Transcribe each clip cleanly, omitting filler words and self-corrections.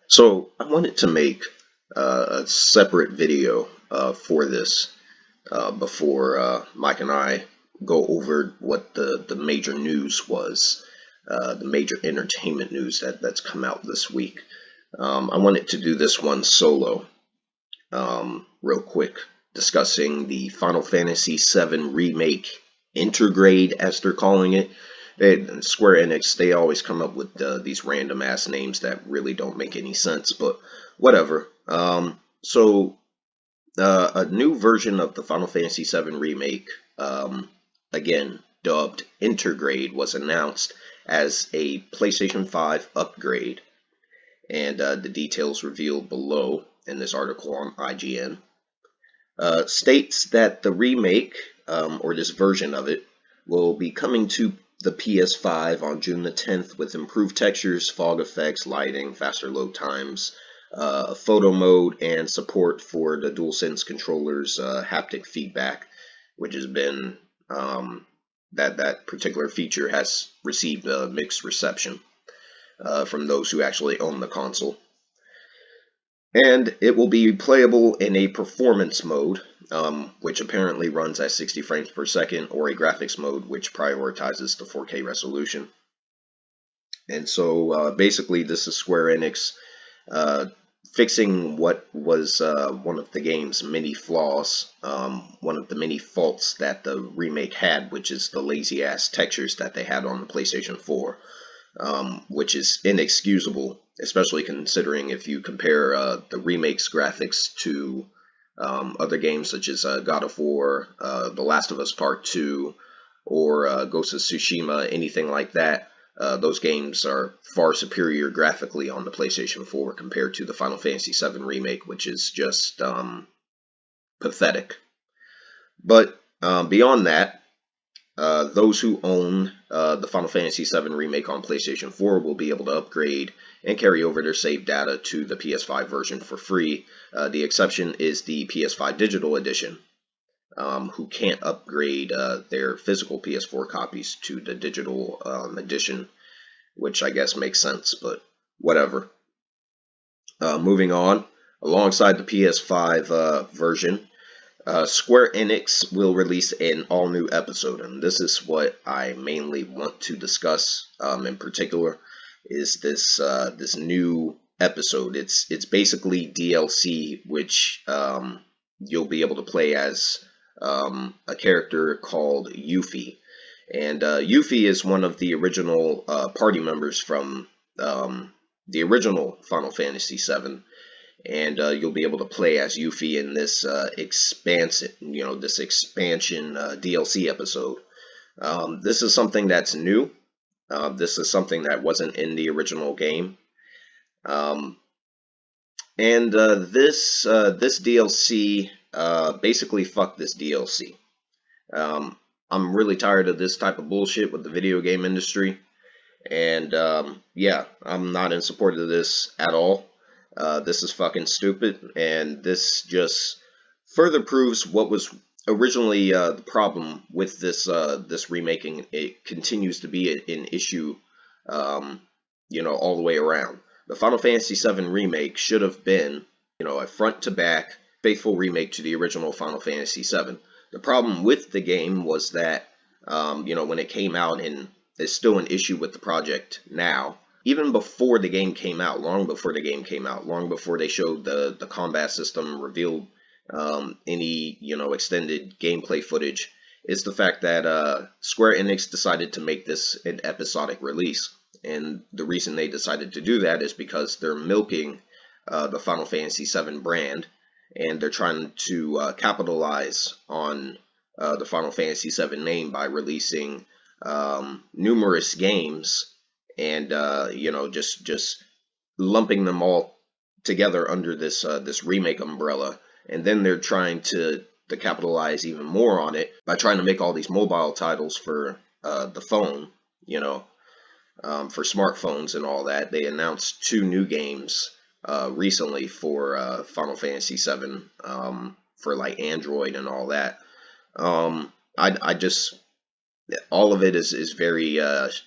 So I wanted to make a separate video for this before Mike and I go over what the major news was, the major entertainment news that's come out this week. I wanted to do this one solo, real quick, discussing the Final Fantasy VII Remake Intergrade, as they're calling it. Square Enix, they always come up with these random ass names that really don't make any sense, but whatever. A new version of the Final Fantasy VII Remake, again dubbed Intergrade, was announced as a PlayStation 5 upgrade, and the details revealed below in this article on IGN states that the remake, or this version of it, will be coming to the PS5 on June the 10th with improved textures, fog effects, lighting, faster load times, photo mode, and support for the DualSense controller's haptic feedback, which has been that particular feature has received a mixed reception from those who actually own the console. And it will be playable in a performance mode, which apparently runs at 60 frames per second, or a graphics mode, which prioritizes the 4K resolution. And so basically, this is Square Enix fixing what was one of the game's many flaws, one of the many faults that the remake had, which is the lazy ass textures that they had on the PlayStation 4. Which is inexcusable, especially considering if you compare the remake's graphics to other games such as God of War, The Last of Us Part 2, or Ghost of Tsushima, anything like that. Those games are far superior graphically on the PlayStation 4 compared to the Final Fantasy VII Remake, which is just pathetic. But beyond that, those who own the Final Fantasy VII Remake on PlayStation 4 will be able to upgrade and carry over their save data to the PS5 version for free. The exception is the PS5 Digital Edition, who can't upgrade their physical PS4 copies to the digital edition, which I guess makes sense, but whatever. Moving on, alongside the PS5 version, Square Enix will release an all-new episode, and this is what I mainly want to discuss. In particular, is this new episode. It's basically DLC, which you'll be able to play as a character called Yuffie, and Yuffie is one of the original party members from the original Final Fantasy VII, and you'll be able to play as Yuffie in this this expansion DLC episode. This is something that's new. This is something that wasn't in the original game, um, and this DLC basically fuck this DLC. I'm really tired of this type of bullshit with the video game industry, and yeah, I'm not in support of this at all. This is fucking stupid, and this just further proves what was originally the problem with this remaking. It continues to be an issue, all the way around. The Final Fantasy VII remake should have been, a front to back faithful remake to the original Final Fantasy VII. The problem with the game was that, when it came out, and it's still an issue with the project now, even before the game came out, long before the game came out, long before they showed the combat system, revealed any extended gameplay footage, is the fact that Square Enix decided to make this an episodic release. And the reason they decided to do that is because they're milking the Final Fantasy VII brand, and they're trying to capitalize on the Final Fantasy VII name by releasing numerous games, and just lumping them all together under this remake umbrella. And then they're trying to capitalize even more on it by trying to make all these mobile titles for the phone, for smartphones and all that. They announced 2 new games recently for Final Fantasy VII, for like Android and all that. I just, all of it is very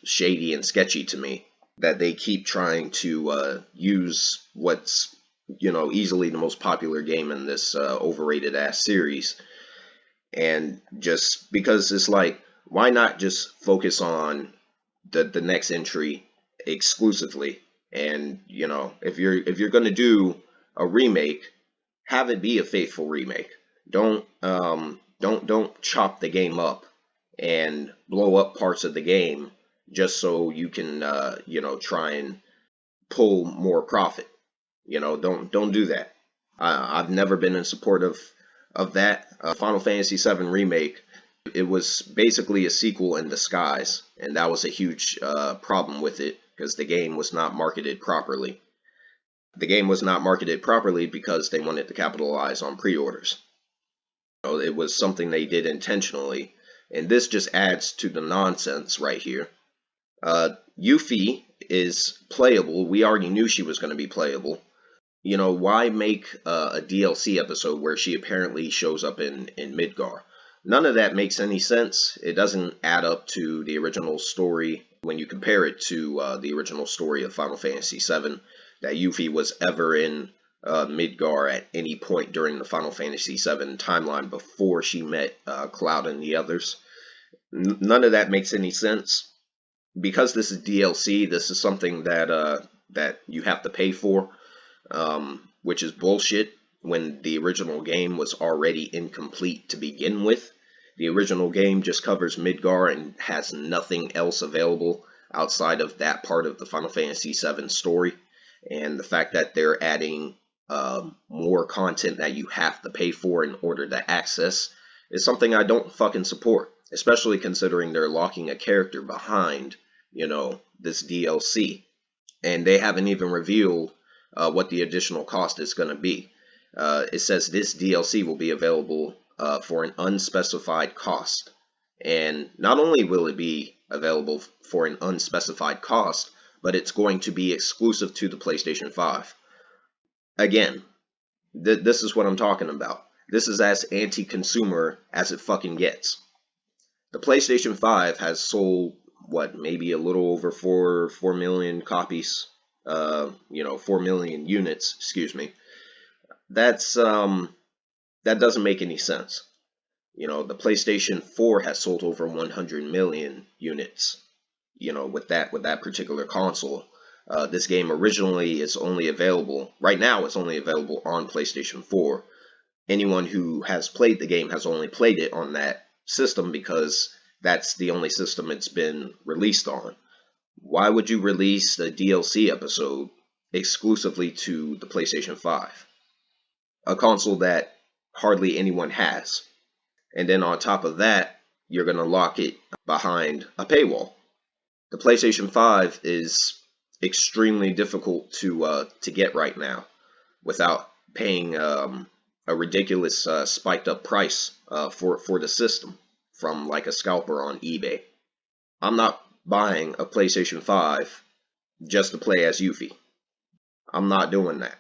shady and sketchy to me. that they keep trying to use what's, easily the most popular game in this overrated ass series. And just because it's like, why not just focus on the next entry exclusively? And if you're gonna do a remake, have it be a faithful remake. Don't chop the game up and blow up parts of the game just so you can try and pull more profit. Don't do that. I've never been in support of that. Final Fantasy VII Remake, it was basically a sequel in disguise, and that was a huge problem with it because the game was not marketed properly. The game was not marketed properly because they wanted to capitalize on pre-orders. It was something they did intentionally, and this just adds to the nonsense right here. Yuffie is playable. We already knew she was going to be playable. Why make a DLC episode where she apparently shows up in Midgar? None of that makes any sense. It doesn't add up to the original story when you compare it to the original story of Final Fantasy VII, that Yuffie was ever in Midgar at any point during the Final Fantasy VII timeline before she met Cloud and the others. None of that makes any sense. Because this is DLC, this is something that you have to pay for, which is bullshit when the original game was already incomplete to begin with. The original game just covers Midgar and has nothing else available outside of that part of the Final Fantasy VII story. And the fact that they're adding more content that you have to pay for in order to access is something I don't fucking support, especially considering they're locking a character behind, this DLC. And they haven't even revealed what the additional cost is going to be. It says this DLC will be available for an unspecified cost. And not only will it be available for an unspecified cost, but it's going to be exclusive to the PlayStation 5. Again, this is what I'm talking about. This is as anti-consumer as it fucking gets. The PlayStation 5 has sold, maybe a little over 4 million copies, 4 million units, excuse me. That doesn't make any sense. The PlayStation 4 has sold over 100 million units, with that particular console. This game originally is only available, right now it's only available on PlayStation 4. Anyone who has played the game has only played it on that system because that's the only system it's been released on. Why would you release a DLC episode exclusively to the PlayStation 5? A console that hardly anyone has. And then on top of that, you're going to lock it behind a paywall. The PlayStation 5 is extremely difficult to get right now without paying a ridiculous spiked up price for the system from like a scalper on eBay. I'm not buying a PlayStation 5 just to play as Yuffie. I'm not doing that.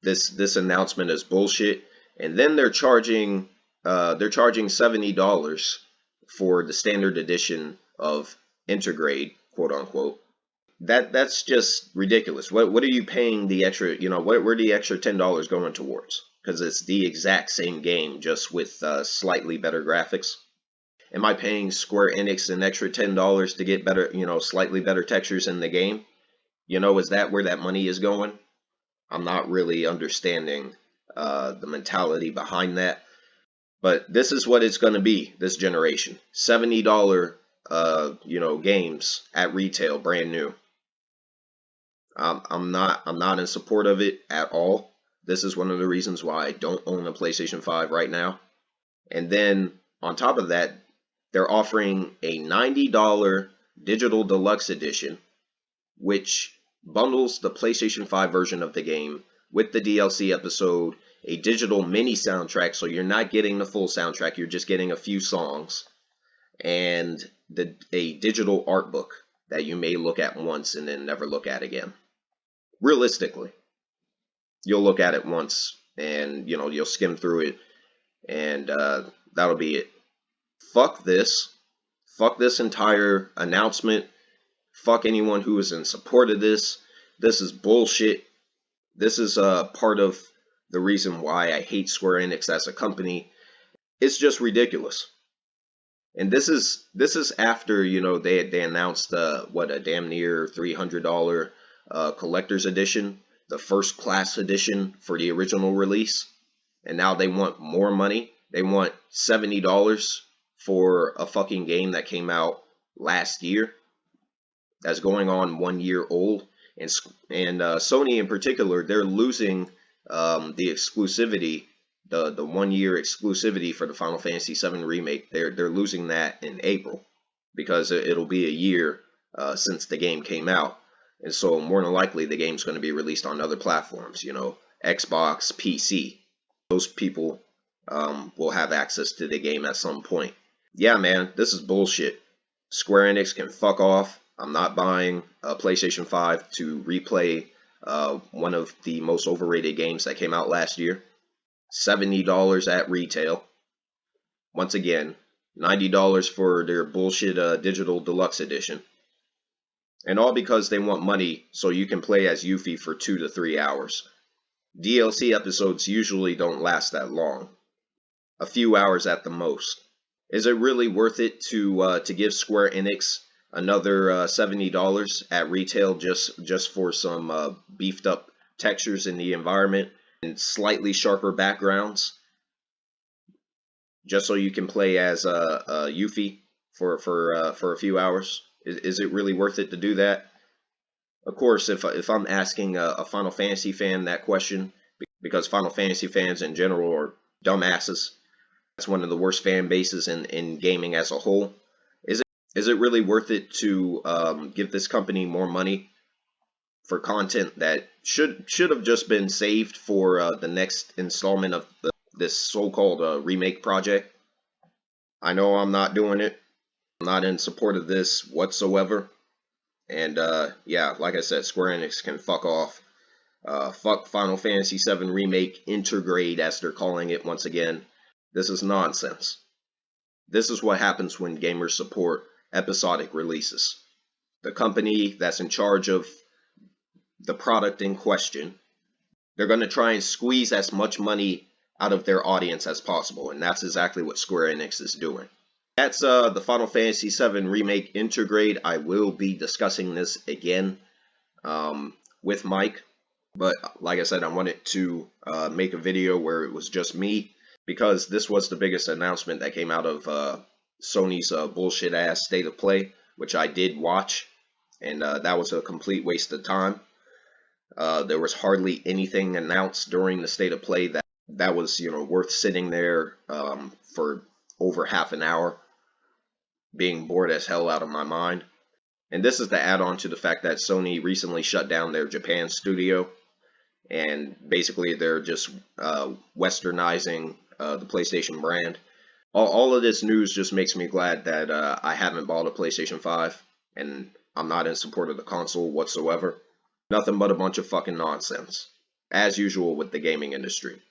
This announcement is bullshit. And then they're charging $70 for the standard edition of Intergrade, quote unquote. That's just ridiculous. What are you paying the extra? Where the extra $10 going towards? Because it's the exact same game, just with slightly better graphics. Am I paying Square Enix an extra $10 to get better, slightly better textures in the game? Is that where that money is going? I'm not really understanding the mentality behind that. But this is what it's going to be this generation. $70, games at retail, brand new. I'm not in support of it at all. This is one of the reasons why I don't own a PlayStation 5 right now. And then on top of that, they're offering a $90 digital deluxe edition, which bundles the PlayStation 5 version of the game with the DLC episode, a digital mini soundtrack, so you're not getting the full soundtrack, you're just getting a few songs, and a digital art book that you may look at once and then never look at again. Realistically, you'll look at it once and you'll skim through it, and that'll be it. Fuck this entire announcement. Fuck anyone who is in support of this. This is bullshit. This is part of the reason why I hate Square Enix as a company. It's just ridiculous. And this is after, you know, they announced what, a damn near $300 collector's edition, the first class edition for the original release, and now they want more money. They want $70 for a fucking game that came out last year, that's going on 1 year old. And Sony in particular, they're losing the exclusivity, the 1 year exclusivity for the Final Fantasy VII Remake. They're losing that in April, because it'll be a year since the game came out. And so more than likely the game's going to be released on other platforms, you know, Xbox, PC. Those people will have access to the game at some point. Yeah, man, this is bullshit. Square Enix can fuck off. I'm not buying a PlayStation 5 to replay one of the most overrated games that came out last year. $70 at retail. Once again, $90 for their bullshit digital deluxe edition. And all because they want money so you can play as Yuffie for 2 to 3 hours. DLC episodes usually don't last that long. A few hours at the most. Is it really worth it to give Square Enix another $70 at retail just for some beefed up textures in the environment and slightly sharper backgrounds, just so you can play as Yuffie for a few hours? Is it really worth it to do that? Of course, if I'm asking a Final Fantasy fan that question, because Final Fantasy fans in general are dumbasses. That's one of the worst fan bases in gaming as a whole. Is it really worth it to give this company more money for content that should have just been saved for the next installment of this so-called remake project? I know I'm not doing it. I'm not in support of this whatsoever. And yeah, like I said, Square Enix can fuck off. Fuck Final Fantasy VII Remake Intergrade, as they're calling it once again. This is nonsense. This is what happens when gamers support episodic releases. The company that's in charge of the product in question, they're going to try and squeeze as much money out of their audience as possible, and that's exactly what Square Enix is doing. That's the Final Fantasy VII Remake Intergrade. I will be discussing this again with Mike, but like I said, I wanted to make a video where it was just me, because this was the biggest announcement that came out of Sony's bullshit ass State of Play, which I did watch, and that was a complete waste of time. There was hardly anything announced during the State of Play that was, you know, worth sitting there for over half an hour, being bored as hell out of my mind. And this is the add-on to the fact that Sony recently shut down their Japan studio, and basically they're just westernizing the PlayStation brand. All of this news just makes me glad that I haven't bought a PlayStation 5, and I'm not in support of the console whatsoever. Nothing but a bunch of fucking nonsense, as usual with the gaming industry.